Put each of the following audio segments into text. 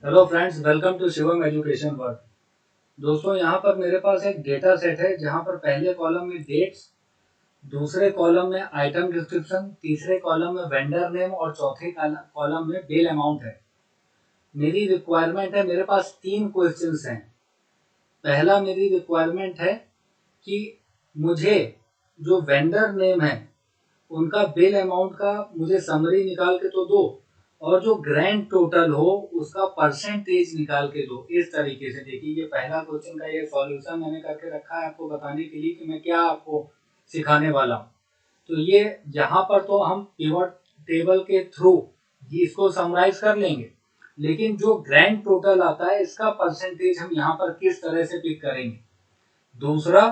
Hello friends, welcome to Shivam education world. दोस्तों, यहाँ पर मेरे पास एक डेटा सेट है जहाँ पर पहले कॉलम में डेट्स, दूसरे कॉलम में आइटम डिस्क्रिप्शन, तीसरे कॉलम में वेंडर नेम और चौथे कॉलम में बिल अमाउंट है। मेरी रिक्वायरमेंट है, मेरे पास 3 क्वेश्चंस हैं। पहला मेरी रिक्वायरमेंट है कि मुझे जो वेंडर नेम है उनका बिल अमाउंट का मुझे समरी निकाल के तो दो, और जो ग्रैंड टोटल हो उसका परसेंटेज निकाल के दो। इस तरीके से देखिए, ये पहला क्वेश्चन का ये सॉल्यूशन मैंने करके रखा है आपको बताने के लिए कि मैं क्या आपको सिखाने वाला हूँ। तो ये यहाँ पर तो हम पिवट टेबल के थ्रू इसको समराइज कर लेंगे, लेकिन जो ग्रैंड टोटल आता है इसका परसेंटेज हम यहाँ पर किस तरह से पिक करेंगे। दूसरा,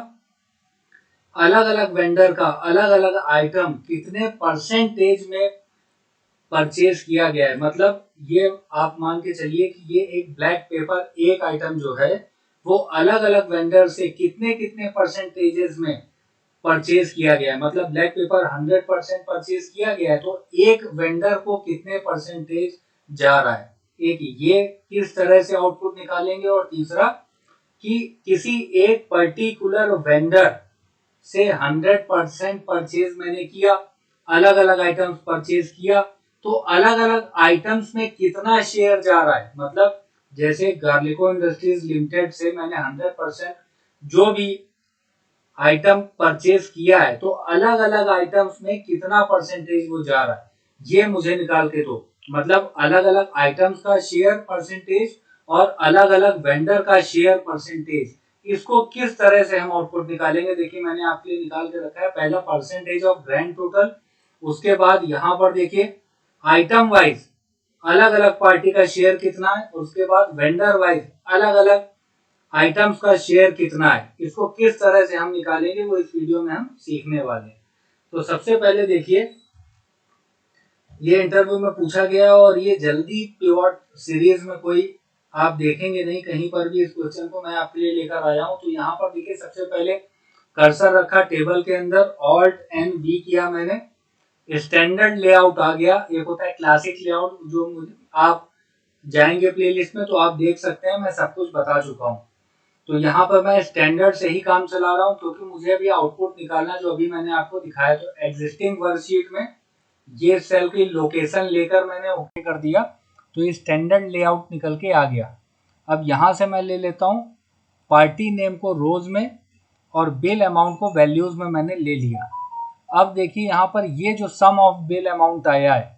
अलग अलग वेंडर का अलग अलग आइटम कितने परसेंटेज में परचेज किया गया है। मतलब ये आप मान के चलिए कि ये एक ब्लैक पेपर एक आइटम जो है वो अलग अलग वेंडर से कितने कितने परसेंटेजेस में परचेज किया गया है। मतलब ब्लैक पेपर 100% परचेज किया गया है तो एक वेंडर को कितने परसेंटेज जा रहा है। एक ये किस तरह से आउटपुट निकालेंगे, और तीसरा कि किसी एक पर्टिकुलर वेंडर से 100% परचेज मैंने किया, अलग अलग आइटम्स परचेज किया, तो अलग अलग आइटम्स में कितना शेयर जा रहा है। मतलब जैसे गार्लिको इंडस्ट्रीज लिमिटेड से मैंने 100% जो भी आइटम परचेज किया है तो अलग अलग आइटम्स में कितना परसेंटेज वो जा रहा है, ये मुझे निकाल के दो। मतलब अलग अलग आइटम्स का शेयर परसेंटेज और अलग अलग वेंडर का शेयर परसेंटेज, इसको किस तरह से हम आउटपुट निकालेंगे। देखिए, मैंने आपके लिए निकाल के रखा है। पहला परसेंटेज ऑफ ग्रैंड टोटल, उसके बाद यहाँ पर देखिए आइटम वाइज अलग अलग पार्टी का शेयर कितना है, उसके बाद वेंडर वाइज अलग अलग आइटम्स का शेयर कितना है। इसको किस तरह से हम निकालेंगे वो इस वीडियो में हम सीखने वाले हैं। तो सबसे पहले देखिए, ये इंटरव्यू में पूछा गया और ये जल्दी पिवट सीरीज में कोई आप देखेंगे नहीं कहीं पर भी। इस क्वेश्चन को मैं आपके लिए लेकर आया हूं। तो यहाँ पर देखिए, सबसे पहले कर्सर रखा टेबल के अंदर, ऑल्ट एंड वी किया मैंने, स्टैंडर्ड लेआउट आ गया। एक होता है क्लासिक लेआउट, जो आप जाएंगे प्लेलिस्ट में तो आप देख सकते हैं, मैं सब कुछ बता चुका हूँ। तो यहाँ पर मैं स्टैंडर्ड से ही काम चला रहा हूँ क्योंकि मुझे अभी आउटपुट निकालना जो अभी मैंने आपको दिखाया। तो एग्जिस्टिंग वर्कशीट में ये सेल की लोकेशन लेकर मैंने ओके कर दिया तो ये स्टैंडर्ड लेआउट निकल के आ गया। अब यहाँ से मैं ले लेता हूँ पार्टी नेम को रोज में और बिल अमाउंट को वैल्यूज में मैंने ले लिया। अब देखिए यहाँ पर ये जो सम ऑफ बिल अमाउंट आया है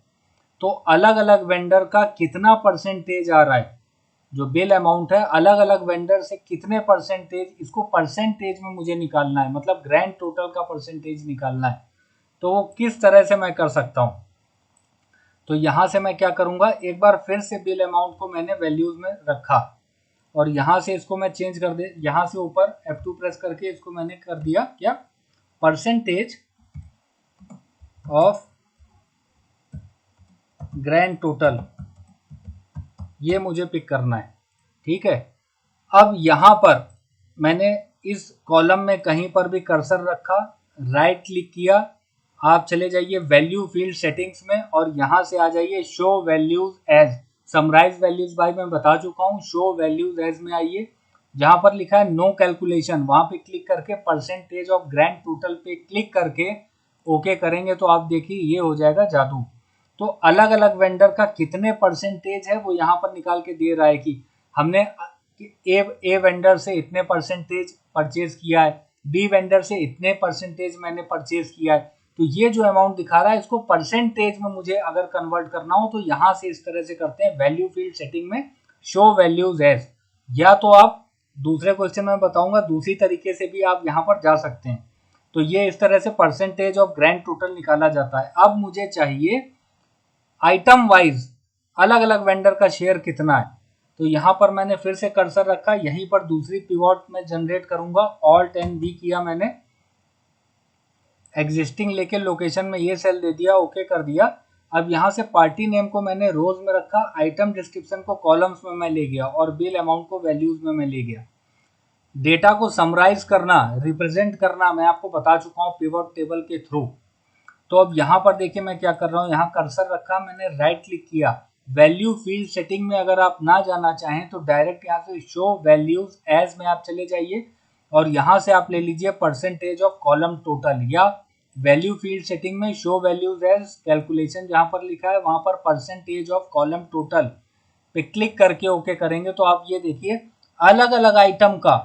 तो अलग अलग वेंडर का कितना परसेंटेज आ रहा है। जो बिल अमाउंट है अलग अलग वेंडर से कितने परसेंटेज, इसको परसेंटेज में मुझे निकालना है। मतलब ग्रैंड टोटल का परसेंटेज निकालना है। तो वो किस तरह से मैं कर सकता हूँ। तो यहाँ से मैं क्या करूँगा, एक बार फिर से बिल अमाउंट को मैंने वैल्यूज में रखा और यहाँ से इसको मैं चेंज कर दे, यहाँ से ऊपर F2 प्रेस करके इसको मैंने कर दिया क्या, परसेंटेज ऑफ ग्रैंड टोटल, ये मुझे पिक करना है। ठीक है। अब यहाँ पर मैंने इस कॉलम में कहीं पर भी कर्सर रखा, राइट क्लिक किया, आप चले जाइए वैल्यू फील्ड सेटिंग्स में और यहाँ से आ जाइए show values as, summarise values भाई मैं बता चुका हूँ। शो वैल्यूज एज में आइए, जहाँ पर लिखा है नो कैलकुलेशन वहाँ पे क्लिक करके परसेंटेज ऑफ ग्रैंड टोटल पे क्लिक करके ओके करेंगे तो आप देखिए ये हो जाएगा जादू। तो अलग अलग वेंडर का कितने परसेंटेज है वो यहाँ पर निकाल के दे रहा है कि हमने ए वेंडर से इतने परसेंटेज परचेज किया है, बी वेंडर से इतने परसेंटेज मैंने परचेज किया है। तो ये जो अमाउंट दिखा रहा है इसको परसेंटेज में मुझे अगर कन्वर्ट करना हो तो यहाँ से इस तरह से करते हैं, वैल्यू फील्ड सेटिंग में शो वैल्यूज एज, या तो आप दूसरे क्वेश्चन में बताऊंगा दूसरी तरीके से भी आप यहाँ पर जा सकते हैं। तो ये इस तरह से परसेंटेज ऑफ ग्रैंड टोटल निकाला जाता है। अब मुझे चाहिए आइटम वाइज अलग अलग वेंडर का शेयर कितना है। तो यहाँ पर मैंने फिर से कर्सर रखा, यहीं पर दूसरी पिवट में जनरेट करूंगा, ऑल्ट एंड वी किया मैंने, एग्जिस्टिंग लेके लोकेशन में ये सेल दे दिया, ओके कर दिया। अब यहाँ से पार्टी नेम को मैंने रोज में रखा, आइटम डिस्क्रिप्शन को कॉलम्स में मैं ले गया और बिल अमाउंट को वैल्यूज में मैं ले गया। डेटा को समराइज करना, रिप्रेजेंट करना मैं आपको बता चुका हूँ पिवट टेबल के थ्रू। तो अब यहाँ पर देखिए मैं क्या कर रहा हूँ, यहाँ कर्सर रखा, मैंने राइट क्लिक किया, वैल्यू फील्ड सेटिंग में अगर आप ना जाना चाहें तो डायरेक्ट यहाँ से शो वैल्यूज एज में आप चले जाइए और यहाँ से आप ले लीजिए परसेंटेज ऑफ कॉलम टोटल, या वैल्यू फील्ड सेटिंग में शो वैल्यूज एज कैलकुलेशन जहाँ पर लिखा है वहाँ पर परसेंटेज ऑफ कॉलम टोटल पे क्लिक करके ओके करेंगे तो आप ये देखिए अलग अलग आइटम का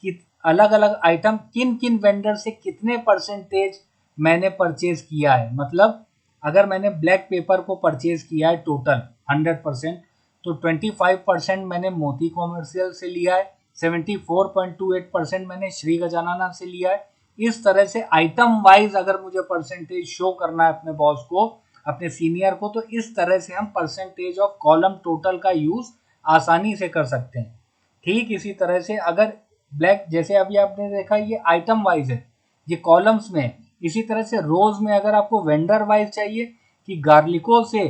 कि अलग अलग आइटम किन किन वेंडर से कितने परसेंटेज मैंने परचेज किया है। मतलब अगर मैंने ब्लैक पेपर को परचेज किया है टोटल 100%, तो 25% मैंने मोती कॉमर्शियल से लिया है, 74.28% मैंने श्री गजानना से लिया है। इस तरह से आइटम वाइज अगर मुझे परसेंटेज शो करना है अपने बॉस को, अपने सीनियर को, तो इस तरह से हम परसेंटेज ऑफ कॉलम टोटल का यूज आसानी से कर सकते हैं। ठीक इसी तरह से अगर ब्लैक, जैसे अभी आपने देखा ये आइटम वाइज है, ये कॉलम्स में, इसी तरह से रोज में अगर आपको वेंडर वाइज चाहिए कि गार्लिको से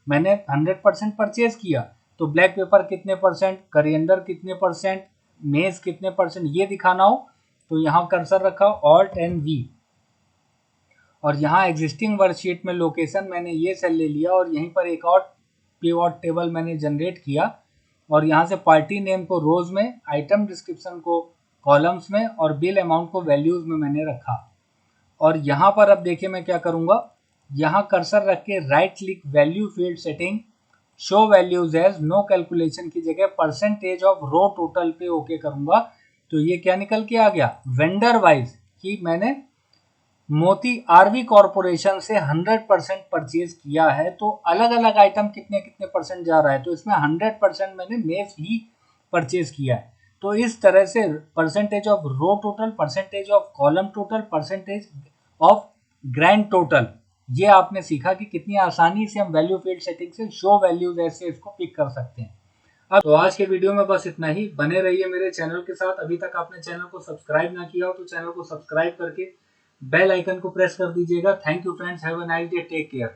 मैंने 100% परचेज किया तो ब्लैक पेपर कितने परसेंट, करिएंडर कितने परसेंट, मेज कितने परसेंट, ये दिखाना हो तो यहाँ कर्सर रखा ऑल्ट एंड वी और यहाँ एग्जिस्टिंग वर्कशीट में लोकेशन मैंने ये सेल ले लिया और यहीं पर एक और पिवट टेबल मैंने जनरेट किया और यहाँ से पार्टी नेम को रोज में, आइटम डिस्क्रिप्शन को कॉलम्स में और बिल अमाउंट को वैल्यूज में मैंने रखा। और यहाँ पर अब देखिए मैं क्या करूँगा, यहाँ कर्सर रख के right click value field setting, show values as no calculation की जगह परसेंटेज ऑफ रो टोटल पे ओके करूँगा तो ये क्या निकल के आ गया, वेंडर वाइज कि मैंने मोती आरवी कॉरपोरेशन से 100% परचेज किया है तो अलग अलग आइटम कितने कितने परसेंट जा रहा है, तो इसमें 100% मैंने मेस ही परचेज किया है। तो इस तरह से percentage of row total, percentage of column total, percentage of grand total, ये आपने सीखा कि कितनी आसानी से हम वैल्यू फील्ड सेटिंग से शो वैल्यूज ऐसे इसको पिक कर सकते हैं। अब तो आज के वीडियो में बस इतना ही। बने रहिए मेरे चैनल के साथ। अभी तक आपने चैनल को सब्सक्राइब ना किया हो तो चैनल को सब्सक्राइब करके बेल आइकन को प्रेस कर दीजिएगा। Thank you friends, have a nice day, take care.